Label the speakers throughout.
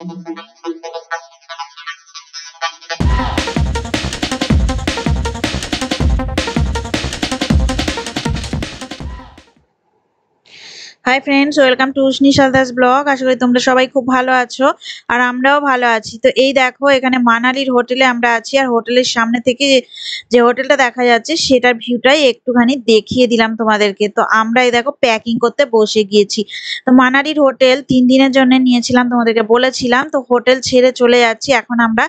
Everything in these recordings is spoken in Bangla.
Speaker 1: High friends, welcome to Ushnishal Das blog. আশা করি তোমরা সবাই খুব ভালো আছো আর আমরাও ভালো আছি। তো এই দেখো, এখানে মানালির হোটেলে আমরা আছি আর হোটেলের সামনে থেকে যে হোটেলটা দেখা যাচ্ছে সেটার ভিউটাই একটুখানি দেখিয়ে দিলাম তোমাদেরকে। তো আমরা এই দেখো প্যাকিং করতে বসে গিয়েছি। তো মানালির হোটেল 3 দিনের জন্য নিয়েছিলাম, তোমাদেরকে বলেছিলাম। তো হোটেল ছেড়ে চলে যাচ্ছি এখন আমরা।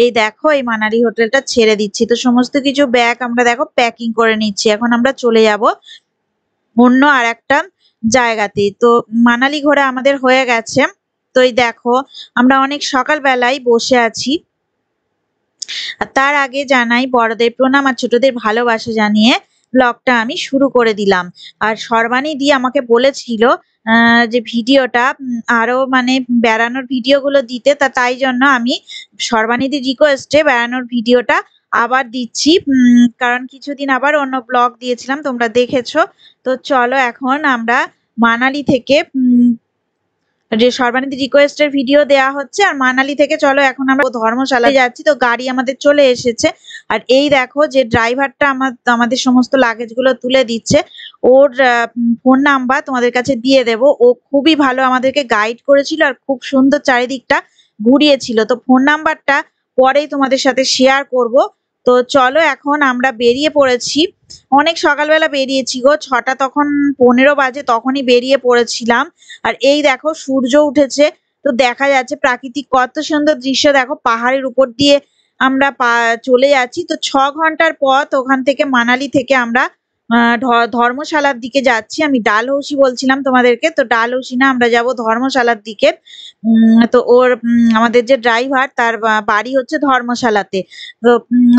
Speaker 1: এই দেখো, এই মানালি হোটেলটা ছেড়ে দিচ্ছি। তো সমস্ত কিছু ব্যাগ আমরা দেখো প্যাকিং করে নিচ্ছি। এখন আমরা চলে যাব অন্য আর একটা জায়গাতে। তো মানালি ঘোরা আমাদের হয়ে গেছে। তো এই দেখো, আমরা অনেক সকালবেলায় বসে আছি। আর তার আগে জানাই বড়দের প্রণাম আর ছোটদের ভালোবাসা জানিয়ে ব্লগটা আমি শুরু করে দিলাম। আর সর্বাণী দি আমাকে বলেছিল যে ভিডিওটা আরো মানে বেড়ানোর ভিডিওগুলো দিতে, তাই জন্য আমি সর্বাণীদির রিকোয়েস্টে বেড়ানোর ভিডিওটা আবার দিচ্ছি। কারণ কিছুদিন আবার অন্য ব্লগ দিয়েছিলাম, তোমরা দেখেছো। তো চলো এখন আমরা মানালি থেকে যে সর্বানিধি রিকোয়েস্টের ভিডিও দেয়া হচ্ছে আর মানালি থেকে চলো এখন আমরা ধর্মশালায় যাচ্ছি। তো গাড়ি আমাদের চলে এসেছে আর এই দেখো যে ড্রাইভারটা আমাদের সমস্ত লাগেজ গুলো তুলে দিচ্ছে। ওর ফোন নাম্বার তোমাদের কাছে দিয়ে দেব। ও খুবই ভালো আমাদেরকে গাইড করেছিল আর খুব সুন্দর চারিদিকটা ঘুরিয়েছিল। তো ফোন নাম্বারটা পরেই তোমাদের সাথে শেয়ার করব। তো চলো এখন আমরা বেরিয়ে পড়েছি। অনেক সকালবেলা বেরিয়েছি গো, 6টা তখন 15 বাজে, তখনই বেরিয়ে পড়েছিলাম। আর এই দেখো সূর্য উঠেছে। তো দেখা যাচ্ছে প্রাকৃতিক কত সুন্দর দৃশ্য। দেখো পাহাড়ের উপর দিয়ে আমরা চলে যাচ্ছি। তো 6 ঘন্টার পথ ওখান থেকে, মানালি থেকে আমরা ধর্মশালার দিকে যাচ্ছি। আমি ডালহৌসি বলছিলাম তোমাদেরকে, তো ডালহৌসি না, আমরা যাব ধর্মশালার দিকে। তো আমাদের যে ড্রাইভার তার বাড়ি হচ্ছে ধর্মশালাতে। তো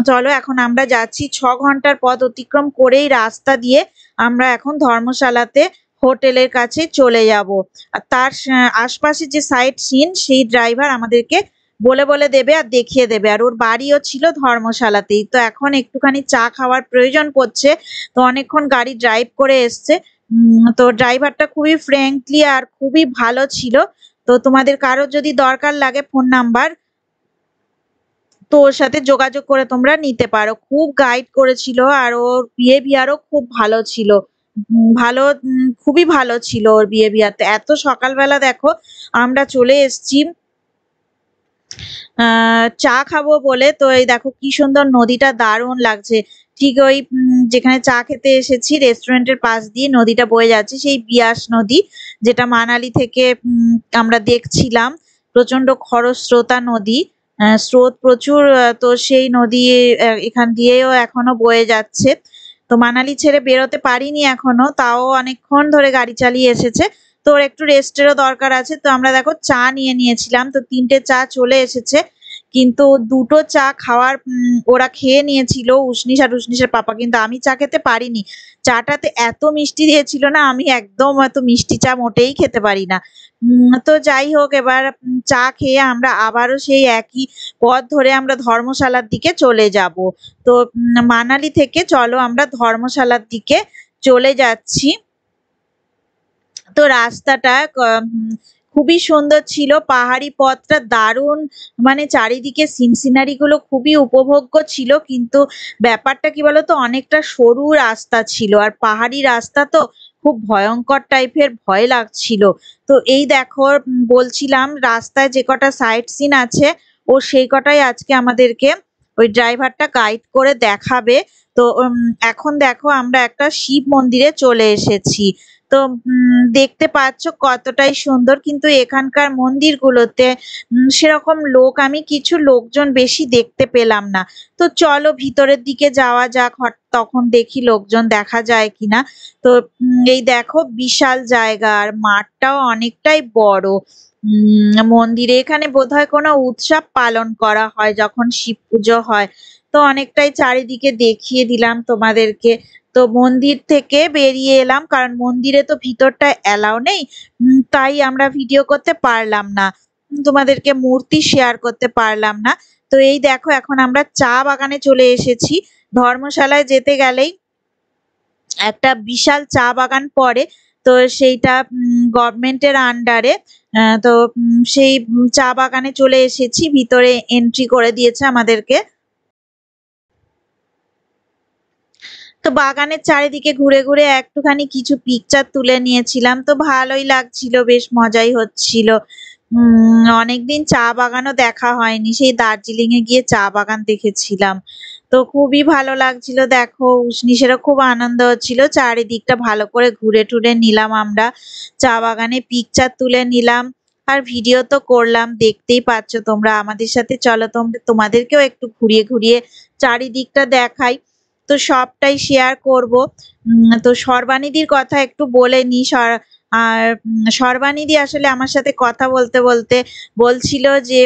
Speaker 1: চলো এখন আমরা যাচ্ছি। 6 ঘন্টার পথ অতিক্রম করেই রাস্তা দিয়ে আমরা এখন ধর্মশালাতে হোটেলের কাছে চলে যাব। আর তার আশপাশে যে সাইট সিন সেই ড্রাইভার আমাদেরকে বলে বলে দেবে আর দেখিয়ে দেবে। আর ওর বাড়িও ছিল ধর্মশালাতেই। তো এখন একটুখানি চা খাওয়ার প্রয়োজন পড়ছে। তো অনেকক্ষণ গাড়ি ড্রাইভ করে এসছে। তো ড্রাইভারটা খুবই ফ্র্যাঙ্কলি আর খুবই ভালো ছিল। তো তোমাদের কারো যদি দরকার লাগে ফোন নাম্বার, তো ওর সাথে যোগাযোগ করে তোমরা নিতে পারো। খুব গাইড করেছিল আর ওর বিহেভিয়ারও খুব ভালো ছিল। খুবই ভালো ছিল ওর বিহেভিয়ার। এত সকালবেলা দেখো আমরা চলে এসেছি চা খাবো বলে। তো এই দেখো কি সুন্দর নদীটা, দারুণ লাগছে। ঠিক ওই যেখানে চা খেতে এসেছি রেস্টুরেন্টের পাশ দিয়ে নদীটা বয়ে যাচ্ছে, সেই বিয়াস নদী, যেটা মানালি থেকে আমরা দেখছিলাম। প্রচন্ড খরস্রোতা নদী, স্রোত প্রচুর। তো সেই নদী এখান দিয়েও এখনো বয়ে যাচ্ছে। তো মানালি ছেড়ে বেরোতে পারিনি এখনো, তাও অনেকক্ষণ ধরে গাড়ি চালিয়ে এসেছে। তো ওর একটু রেস্টেরও দরকার আছে। তো আমরা দেখো চা নিয়ে নিয়েছিলাম। তো 3টে চা চলে এসেছে, কিন্তু 2টো চা খাওয়ার ওরা খেয়ে নিয়েছিল, উষ্ণিস আর উষ্ণিসের পাপা, কিন্তু আমি চা খেতে পারিনি। চাটাতে এত মিষ্টি দিয়েছিল না, আমি একদম এত মিষ্টি চা মোটেই খেতে পারি না। তো যাই হোক, এবার চা খেয়ে আমরা আবারও সেই একই পথ ধরে আমরা ধর্মশালার দিকে চলে যাব। তো মানালি থেকে চলো আমরা ধর্মশালার দিকে চলে যাচ্ছি। তো রাস্তাটা খুবই সুন্দর ছিল, পাহাড়ি পথটা দারুণ, মানে চারিদিকে সিনারি গুলো খুবই উপভোগ্য ছিল। কিন্তু ব্যাপারটা কি বলতো, অনেকটা সরু রাস্তা ছিল আর পাহাড়ি রাস্তা তো খুব ভয়ঙ্কর টাইপের, ভয় লাগছিল। তো এই দেখো বলছিলাম রাস্তায় যে কটা সাইট সিন আছে ও সেই কটাই আজকে আমাদেরকে ওই ড্রাইভারটা গাইড করে দেখাবে। তো এখন দেখো আমরা একটা শিব মন্দিরে চলে এসেছি। তো দেখতে পাচ্ছ কতটাই সুন্দর, কিন্তু এখানকার মন্দিরগুলোতে সেরকম আমি কিছু লোকজন বেশি দেখতে পেলাম না। তো চলো ভিতরের দিকে যাওয়া যাক, তখন দেখি লোকজন দেখা যায় কিনা। তো এই দেখো বিশাল জায়গা আর মাঠটাও অনেকটাই বড়। মন্দিরে এখানে বোধহয় কোনো উৎসব পালন করা হয় যখন শিব পুজো হয়। তো অনেকটাই চারিদিকে দেখিয়ে দিলাম তোমাদেরকে। তো মন্দির থেকে বেরিয়ে এলাম, কারণ মন্দিরে তো ভিতরটা এলাও নেই। তাই আমরা ভিডিও করতে পারলাম না, তোমাদেরকে মূর্তি শেয়ার করতে পারলাম না। তো এই দেখো এখন আমরা চা বাগানে চলে এসেছি। ধর্মশালায় যেতে গেলেই একটা বিশাল চা বাগান পড়ে। তো তো সেইটা গভর্নমেন্টের আন্ডারে। তো সেই চা বাগানে চলে এসেছি, ভিতরে এন্ট্রি করে দিয়েছে আমাদেরকে। তো বাগানের চারিদিকে ঘুরে ঘুরে একটুখানি কিছু পিকচার তুলে নিয়েছিলাম, তো ভালোই লাগছিল, বেশ মজাই হচ্ছিল। অনেকদিন চা বাগানও দেখা হয়নি, সেই দার্জিলিং এ গিয়ে চা বাগান দেখেছিলাম। তো খুবই ভালো লাগছিল, দেখো উসনিসেরও খুব আনন্দ হচ্ছিল, চারিদিকটা ভালো করে ঘুরে টুরে নিলাম আমরা, চা বাগানে পিকচার তুলে নিলাম, আর ভিডিও তো করলাম, দেখতেই পাচ্ছ তোমরা আমাদের সাথে। চলো তোমাদেরকেও একটু ঘুরিয়ে ঘুরিয়ে চারিদিকটা দেখাই, তো সবটাই শেয়ার করব। তো সর্বানিধির কথা একটু বলে নি। আর সর্বানিধি আসলে আমার সাথে কথা বলতে বলতে বলছিল যে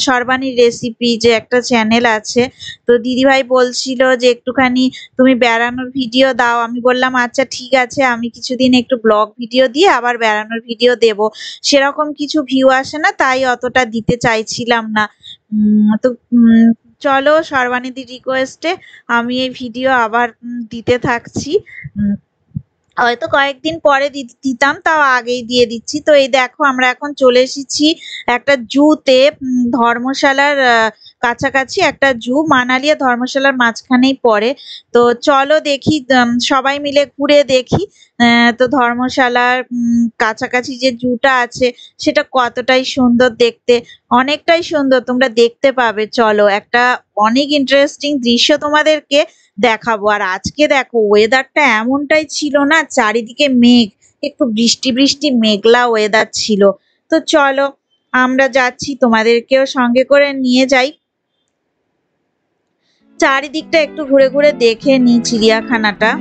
Speaker 1: সর্বাণীর রেসিপি যে একটা চ্যানেল আছে, তো দিদিভাই বলছিল যে একটুখানি তুমি বেড়ানোর ভিডিও দাও। আমি বললাম আচ্ছা ঠিক আছে, আমি কিছুদিন একটু ব্লগ ভিডিও দিয়ে আবার বেড়ানোর ভিডিও দেব। সেরকম কিছু ভিউ আসে না, তাই অতটা দিতে চাইছিলাম না। তো চলো সর্বানিধির রিকোয়েস্টে আমি এই ভিডিও আবার দিতে থাকছি। হয়তো কয়েকদিন পরে দিতাম, তাও আগেই দিয়ে দিচ্ছি। তো এই দেখো আমরা এখন চলে এসেছি একটা জুতে, ধর্মশালার কাছাকাছি একটা জু, মানালি আর ধর্মশালার মাঝখানেই পড়ে। তো চলো দেখি, সবাই মিলে ঘুরে দেখি তো ধর্মশালার কাছাকাছি যে জুটা আছে সেটা কতটাই সুন্দর দেখতে, অনেকটাই সুন্দর, তোমরা দেখতে পাবে। চলো একটা অনেক ইন্টারেস্টিং দৃশ্য তোমাদেরকে দেখাবো। আর আজকে দেখো ওয়েদারটা এমনটাই ছিল না, চারিদিকে মেঘ, একটু বৃষ্টি বৃষ্টি মেঘলা ওয়েদার ছিল। তো চলো আমরা যাচ্ছি, তোমাদেরকেও সঙ্গে করে নিয়ে যাই, চারিদিকটা একটু ঘুরে ঘুরে দেখে নিই চিড়িয়াখানাটা।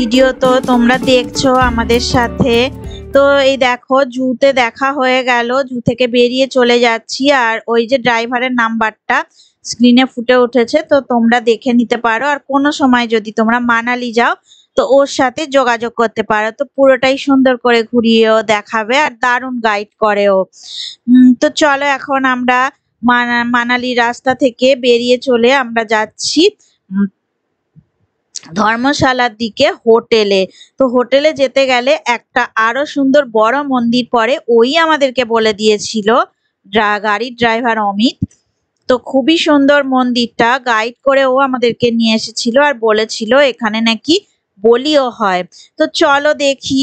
Speaker 1: ভিডিও তো তোমরা দেখছো আমাদের সাথে। তো এই দেখো জুতে দেখা হয়ে গেল, জু থেকে বেরিয়ে চলে যাচ্ছি। আর ওই যে ড্রাইভারের নাম্বারটা স্ক্রিনে ফুটে উঠেছে, তো তোমরা দেখে নিতে পারো। আর কোনো সময় যদি তোমরা মানালি যাও তো ওর সাথে যোগাযোগ করতে পারো। তো পুরোটাই সুন্দর করে ঘুরিয়েও দেখাবে আর দারুণ গাইড করেও। তো চলো এখন আমরা মানালি রাস্তা থেকে বেরিয়ে চলে আমরা যাচ্ছি ধর্মশালার দিকে হোটেলে। তো হোটেলে যেতে গেলে একটা আরো সুন্দর বড় মন্দির পড়ে, ওই আমাদেরকে বলে দিয়েছিল গাড়ির ড্রাইভার অমিত। তো খুবই সুন্দর মন্দিরটা, গাইড করে ও আমাদেরকে নিয়ে এসেছিল আর বলেছিল এখানে নাকি বলিও হয়। তো চলো দেখি,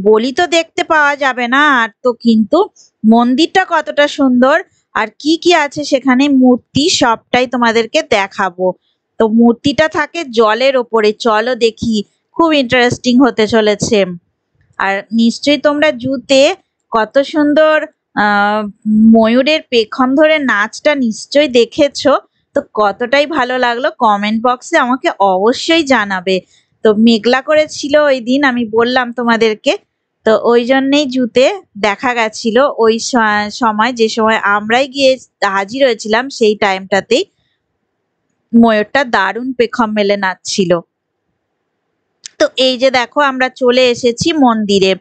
Speaker 1: বলি তো দেখতে পাওয়া যাবে না আর, তো কিন্তু মন্দিরটা কতটা সুন্দর আর কি কি আছে সেখানে মূর্তি সবটাই তোমাদেরকে দেখাবো। তো মূর্তিটা থাকে জলের ওপরে, চলো দেখি, খুব ইন্টারেস্টিং হতে চলেছে। আর নিশ্চয়ই তোমরা জুতে কত সুন্দর ময়ূরের পেখম ধরে নাচটা নিশ্চয়ই দেখেছো। তো কতটাই ভালো লাগলো কমেন্ট বক্সে আমাকে অবশ্যই জানাবে। তো মেঘলা করেছিল ওই দিন, আমি বললাম তোমাদেরকে, তো ওই জন্যেই জুতে দেখা গেছিল ওই সময়, যে সময় আমরাই গিয়ে হাজির হয়েছিলাম সেই টাইমটাতেই ময়ূরটা দারুণ পেখম মেলে নাচছিল। তো এই যে দেখো আমরা চলে এসেছি মন্দিরে।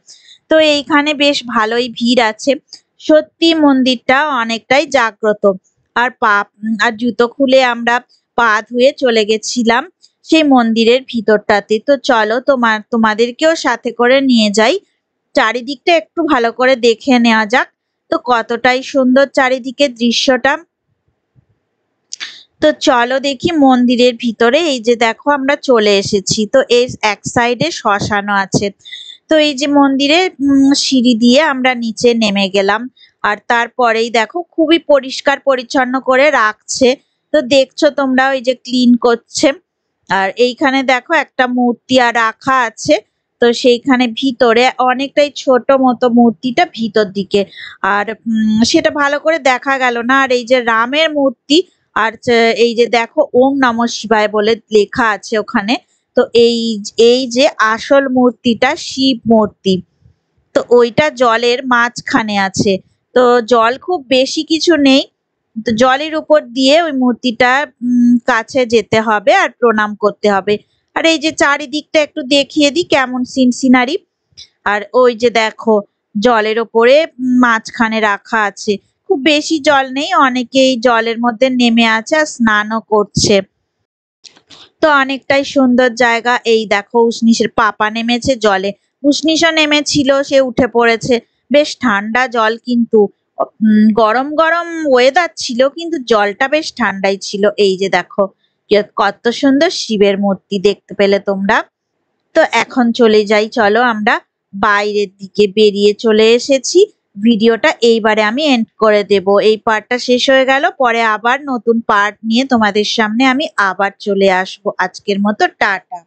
Speaker 1: তো এইখানে বেশ ভালোই ভিড় আছে, সত্যি মন্দিরটা অনেকটাই জাগ্রত। আর আর জুতো খুলে আমরা পা ধুয়ে চলে গেছিলাম সেই মন্দিরের ভিতরটাতে। তো চলো তোমাদেরকেও সাথে করে নিয়ে যাই, চারিদিকটা একটু ভালো করে দেখে নেওয়া যাক। তো কতটাই সুন্দর চারিদিকের দৃশ্যটা। তো চলো দেখি মন্দিরের ভিতরে। এই যে দেখো আমরা চলে এসেছি। তো এর এক সাইডে শ্মশানও আছে। তো এই যে মন্দিরে সিঁড়ি দিয়ে আমরা নিচে নেমে গেলাম। আর তারপরেই দেখো খুবই পরিষ্কার পরিচ্ছন্ন করে রাখছে। তো দেখছো তোমরা ওই যে ক্লিন করছে। আর এইখানে দেখো একটা মূর্তি আর রাখা আছে। তো সেইখানে ভিতরে অনেকটাই ছোট মতো মূর্তিটা ভিতর দিকে, আর সেটা ভালো করে দেখা গেল না। আর এই যে রামের মূর্তি, আর এই যে দেখো ওম নমঃ শিবায় বলে লেখা আছে ওখানে। তো এই যে আসল মূর্তিটা শিব মূর্তি, তো ওইটা জলের মাঝখানে আছে। তো জল খুব বেশি কিছু নেই, তো জলের উপর দিয়ে ওই মূর্তিটা কাছে যেতে হবে আর প্রণাম করতে হবে। আর এই যে চারিদিকটা একটু দেখিয়ে দিই কেমন সিনারি। আর ওই যে দেখো জলের ওপরে মাঝখানে রাখা আছে। খুব বেশি জল নেই, অনেকেই জলের মধ্যে নেমে আছে আর স্নানও করছে। তো অনেকটাই সুন্দর জায়গা। এই দেখো উষ্ণিসের পাপা নেমেছে জলে, উষ্ণিসও নেমেছিল, সে উঠে পড়েছে। বেশ ঠান্ডা জল, কিন্তু গরম গরম ওয়েদার ছিল কিন্তু জলটা বেশ ঠান্ডাই ছিল। এই যে দেখো কত সুন্দর শিবের মূর্তি দেখতে পেলে তোমরা। তো এখন চলে যাই, চলো আমরা বাইরের দিকে বেরিয়ে চলে এসেছি। ভিডিওটা এইবারে আমি এন্ড করে দেব, এই পার্টটা শেষ হয়ে গেল, পরে আবার নতুন পার্ট নিয়ে তোমাদের সামনে আমি আবার চলে আসবো। আজকের মতো টাটা।